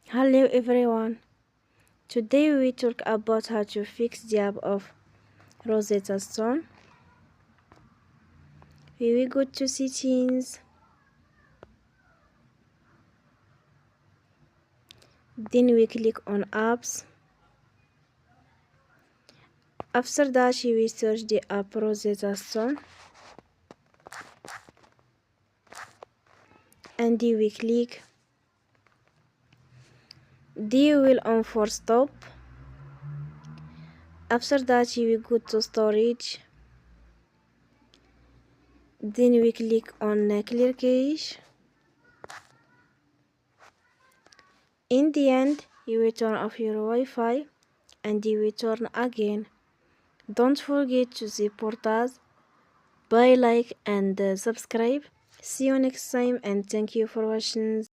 Hello everyone. Today we talk about how to fix the app of Rosetta Stone. We will go to settings, then we click on apps. After that we search the app Rosetta Stone and we click the wheel on for stop. After that we go to storage, then we click on clear cache. In the end you will turn off your Wi-Fi and you will turn again. Don't forget to support us by like and subscribe. See you next time and thank you for watching.